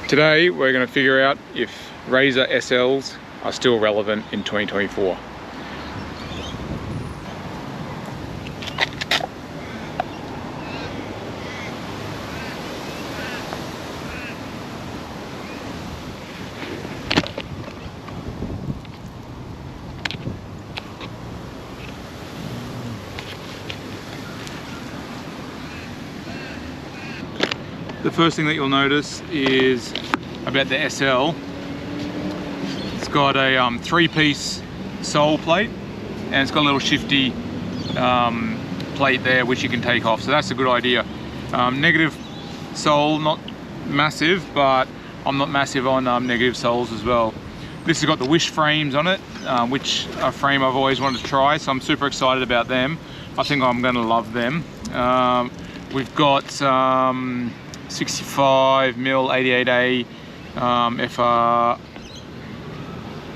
Today we're going to figure out if Razor SLs are still relevant in 2024. The first thing that you'll notice is about the SL. It's got a three-piece sole plate, and it's got a little shifty plate there which you can take off, so that's a good idea. Negative sole, not massive, but I'm not massive on negative soles as well. This has got the Wish frames on it, which a frame I've always wanted to try, so I'm super excited about them. I think I'm going to love them. We've got 65mm 88A FR,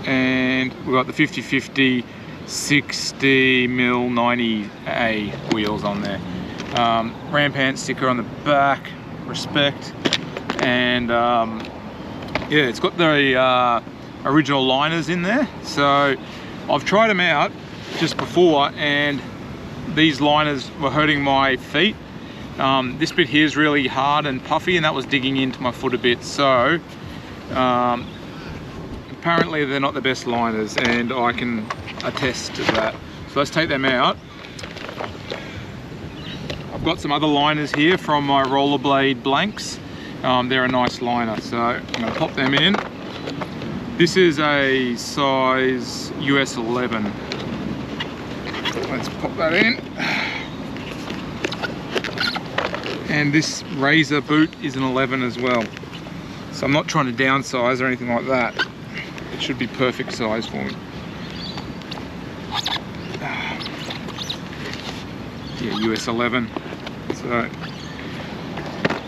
and we've got the 50/50 60mm 90A wheels on there. Rampant sticker on the back, respect, and yeah, it's got the original liners in there. So I've tried them out just before, and these liners were hurting my feet. This bit here is really hard and puffy, and that was digging into my foot a bit. So apparently they're not the best liners, and I can attest to that. So let's take them out. I've got some other liners here from my rollerblade blanks. They're a nice liner, so I'm going to pop them in. This is a size US 11. Let's pop that in. And this Razor boot is an 11 as well. So I'm not trying to downsize or anything like that. It should be perfect size for me. Yeah, US 11. So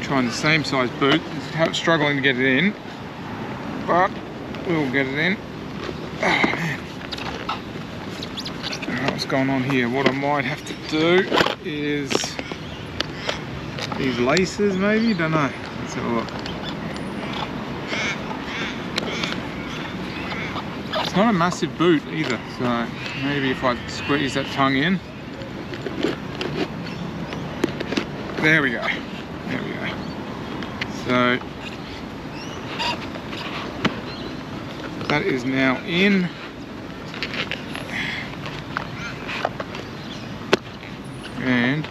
trying the same size boot. Struggling to get it in, but we'll get it in. Oh man. I don't know what's going on here. What I might have to do is these laces, maybe? Don't know. Let's have a look. It's not a massive boot either, so maybe if I squeeze that tongue in. There we go. There we go. So that is now in. And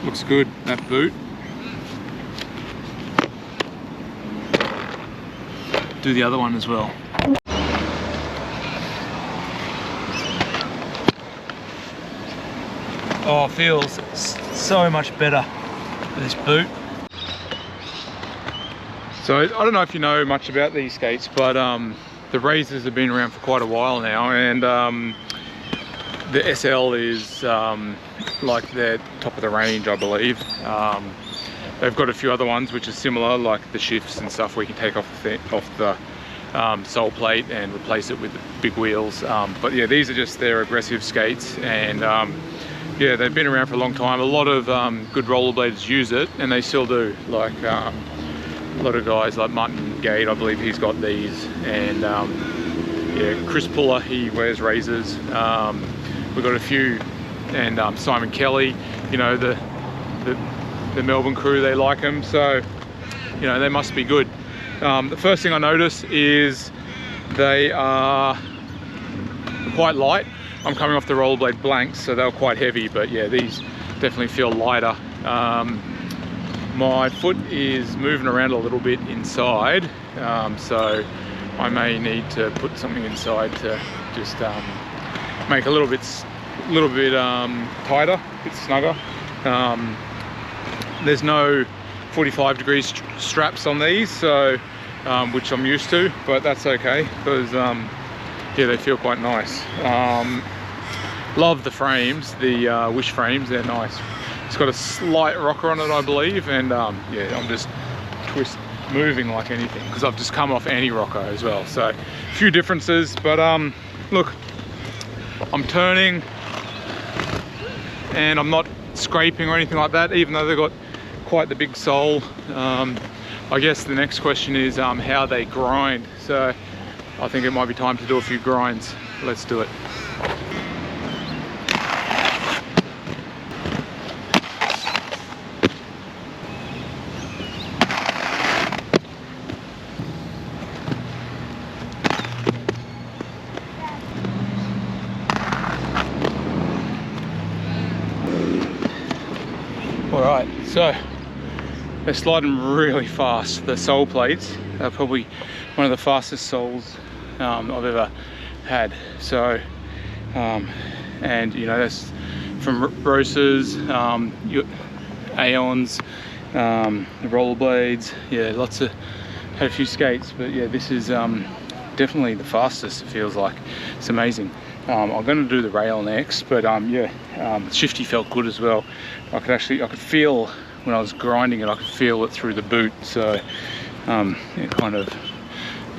looks good, that boot. Do the other one as well. Oh, it feels so much better, this boot. So I don't know if you know much about these skates, but the Razors have been around for quite a while now, and the SL is like their top of the range, I believe. They've got a few other ones which are similar, like the shifts and stuff where you can take off the sole plate and replace it with the big wheels. But yeah, these are just their aggressive skates, and yeah, they've been around for a long time. A lot of good rollerbladers use it, and they still do. Like a lot of guys like Martin Gate, I believe he's got these, and yeah, Chris Puller, he wears Razors. We've got a few, and Simon Kelly, you know, the Melbourne crew, they like them, so you know, they must be good. The first thing I notice is they are quite light. I'm coming off the rollerblade blanks, so they were quite heavy, but yeah, these definitely feel lighter. My foot is moving around a little bit inside, so I may need to put something inside to just make a little bit tighter, a bit snugger. There's no 45 degrees straps on these, so which I'm used to, but that's okay, because yeah, they feel quite nice. Love the frames, the Wish frames, they're nice. It's got a slight rocker on it, I believe, and yeah, I'm just moving like anything, because I've just come off anti-rocker as well, so a few differences. But look, I'm turning and I'm not scraping or anything like that, even though they've got quite the big sole. I guess the next question is how they grind. So I think it might be time to do a few grinds. Let's do it. Alright, so they're sliding really fast. The sole plates are probably one of the fastest soles I've ever had. So, and you know, that's from Roses, Aeons, the rollerblades, yeah, lots of, had a few skates, but yeah, this is definitely the fastest, it feels like. It's amazing. I'm going to do the rail next, but shifty felt good as well. I could feel when I was grinding it, I could feel it through the boot, so it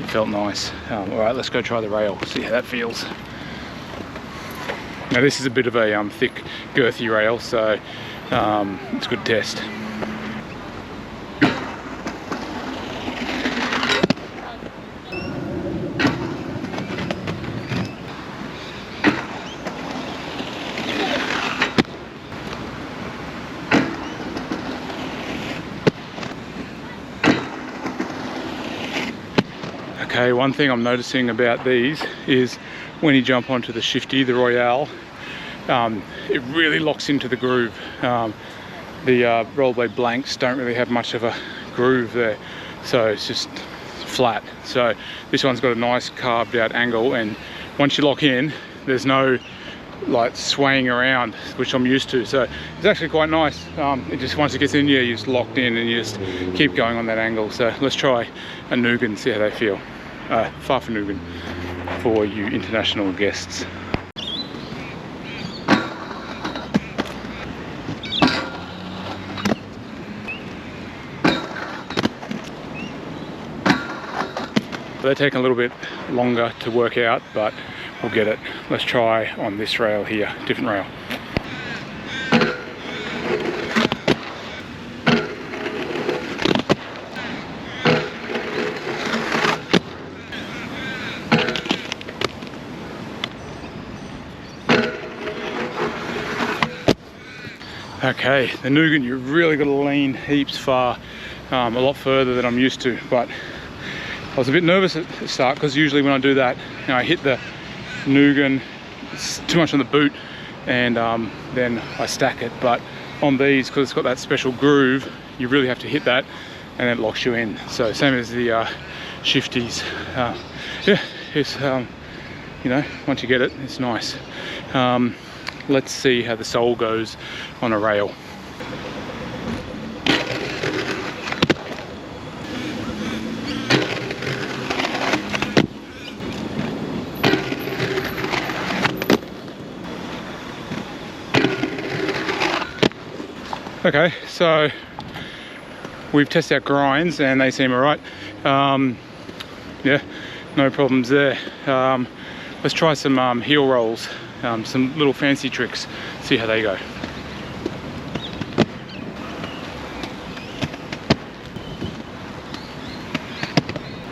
felt nice. All right, let's go try the rail, see how that feels. Now this is a bit of a thick, girthy rail, so it's a good test. Okay, one thing I'm noticing about these is when you jump onto the shifty, the Royale, it really locks into the groove. The rollerblade blanks don't really have much of a groove there, so it's just flat. So this one's got a nice carved out angle, and once you lock in, there's no like swaying around, which I'm used to. So it's actually quite nice. It just, once it gets in, you're just locked in and you just keep going on that angle. So let's try a Nugan, see how they feel. Nugan for you international guests. They're taking a little bit longer to work out, but we'll get it. Let's try on this rail here, different rail. Okay, the Nugan, you've really got to lean heaps far, a lot further than I'm used to, but I was a bit nervous at the start because usually when I do that, you know, I hit the Nugan, it's too much on the boot, and then I stack it. But on these, because it's got that special groove, you really have to hit that and it locks you in. So same as the shifties. Yeah, it's, you know, once you get it, it's nice. Let's see how the sole goes on a rail. Okay, so we've tested out grinds and they seem alright. Yeah, no problems there. Let's try some heel rolls. Some little fancy tricks, see how they go.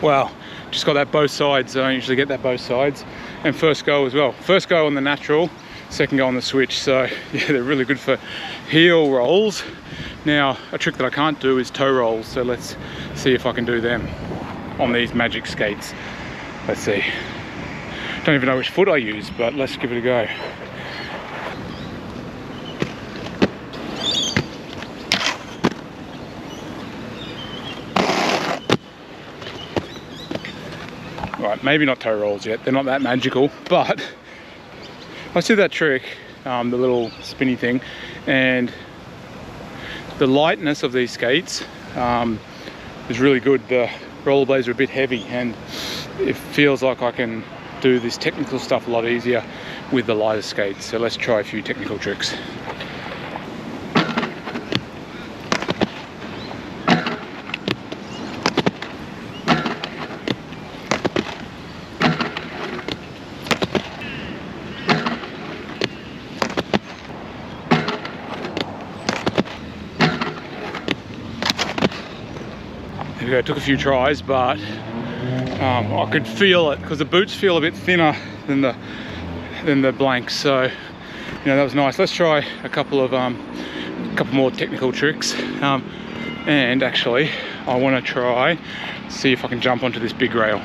Wow, just got that both sides. I don't usually get that both sides. And first go as well. First go on the natural, second go on the switch. So yeah, they're really good for heel rolls. Now, a trick that I can't do is toe rolls. So let's see if I can do them on these magic skates. Let's see. Don't even know which foot I use, but let's give it a go. Right, maybe not toe rolls yet, they're not that magical, but I see that trick, the little spinny thing, and the lightness of these skates is really good. The rollerblades are a bit heavy and it feels like I can do this technical stuff a lot easier with the lighter skates. So let's try a few technical tricks. It took a few tries, but I could feel it because the boots feel a bit thinner than the blanks. So you know, that was nice. Let's try a couple more technical tricks. And actually, I want to try see if I can jump onto this big rail.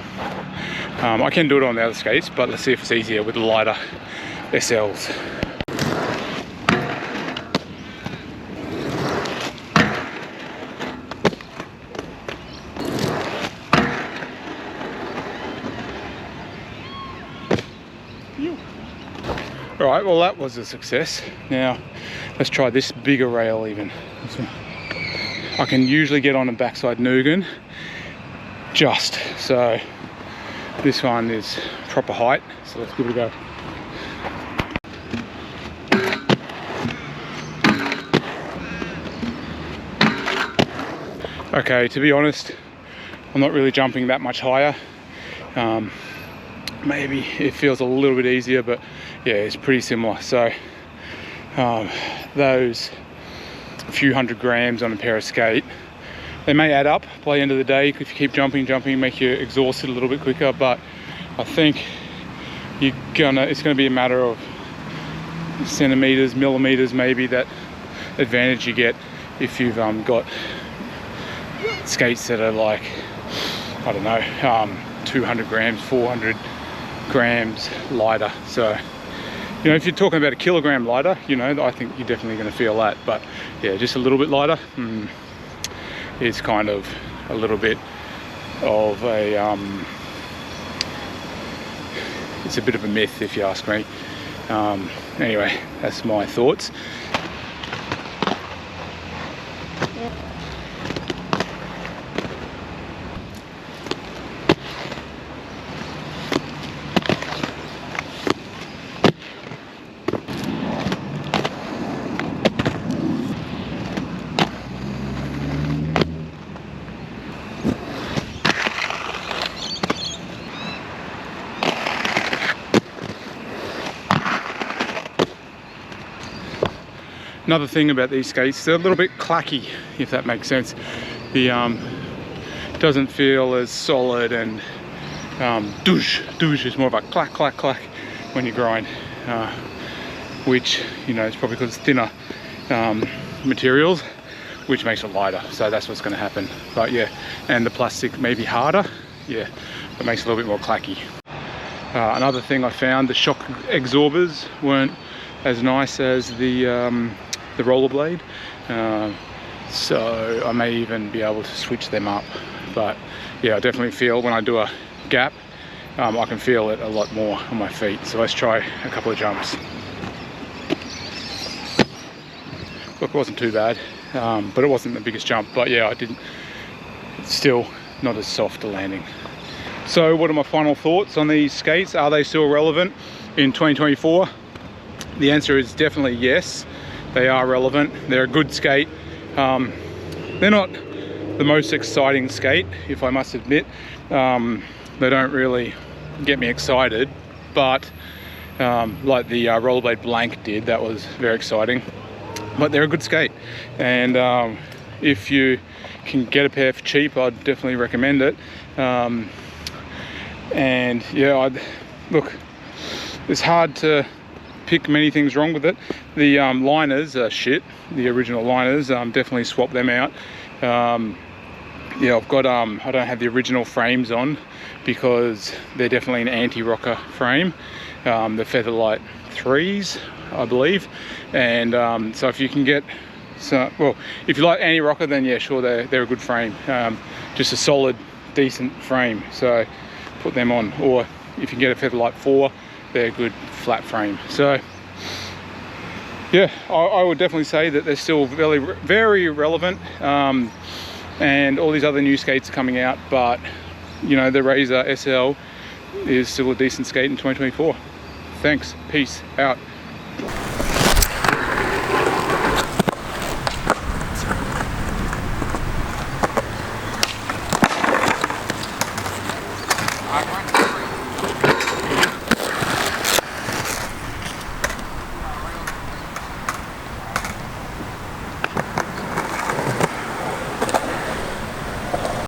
I can do it on the other skates, but let's see if it's easier with the lighter SLs. Alright, well that was a success. Now let's try this bigger rail even. I can usually get on a backside Nugan just, so this one is proper height, so let's give it a go. Okay, to be honest, I'm not really jumping that much higher. Maybe it feels a little bit easier, but yeah, it's pretty similar. So those few 100 grams on a pair of skate, they may add up by the end of the day if you keep jumping, make you exhausted a little bit quicker, but I think it's gonna be a matter of centimeters, millimeters maybe, that advantage you get if you've got skates that are like, I don't know, 200 grams, 400 grams lighter. So you know, if you're talking about a kilogram lighter, you know, I think you're definitely going to feel that. But yeah, just a little bit lighter, it's kind of a little bit of a it's a bit of a myth if you ask me. Anyway, that's my thoughts. Another thing about these skates, they're a little bit clacky, if that makes sense. The doesn't feel as solid, and douche is more of a clack clack clack when you grind, which, you know, it's probably because it's thinner materials, which makes it lighter. So that's what's going to happen. But yeah, and the plastic may be harder. Yeah, it makes it a little bit more clacky. Another thing I found, the shock absorbers weren't as nice as the rollerblade, so I may even be able to switch them up. But yeah, I definitely feel when I do a gap, I can feel it a lot more on my feet. So let's try a couple of jumps. Look, it wasn't too bad, but it wasn't the biggest jump. But yeah, it's still not as soft a landing. So what are my final thoughts on these skates? Are they still relevant in 2024? The answer is definitely yes. They are relevant. They're a good skate. They're not the most exciting skate, if I must admit. They don't really get me excited, but like the rollerblade blank did, that was very exciting. But they're a good skate, and if you can get a pair for cheap, I'd definitely recommend it. And yeah, look, it's hard to pick many things wrong with it. The liners are shit. The original liners, definitely swap them out. Yeah, I've got I don't have the original frames on because they're definitely an anti-rocker frame. The Featherlight 3s, I believe. And so if you can get well, if you like anti-rocker, then yeah, sure, they're a good frame. Just a solid, decent frame. So put them on. Or if you can get a Featherlight 4, they're a good flat frame. So yeah, I would definitely say that they're still very, very relevant. And all these other new skates are coming out, but you know, the Razor SL is still a decent skate in 2024. Thanks, peace out.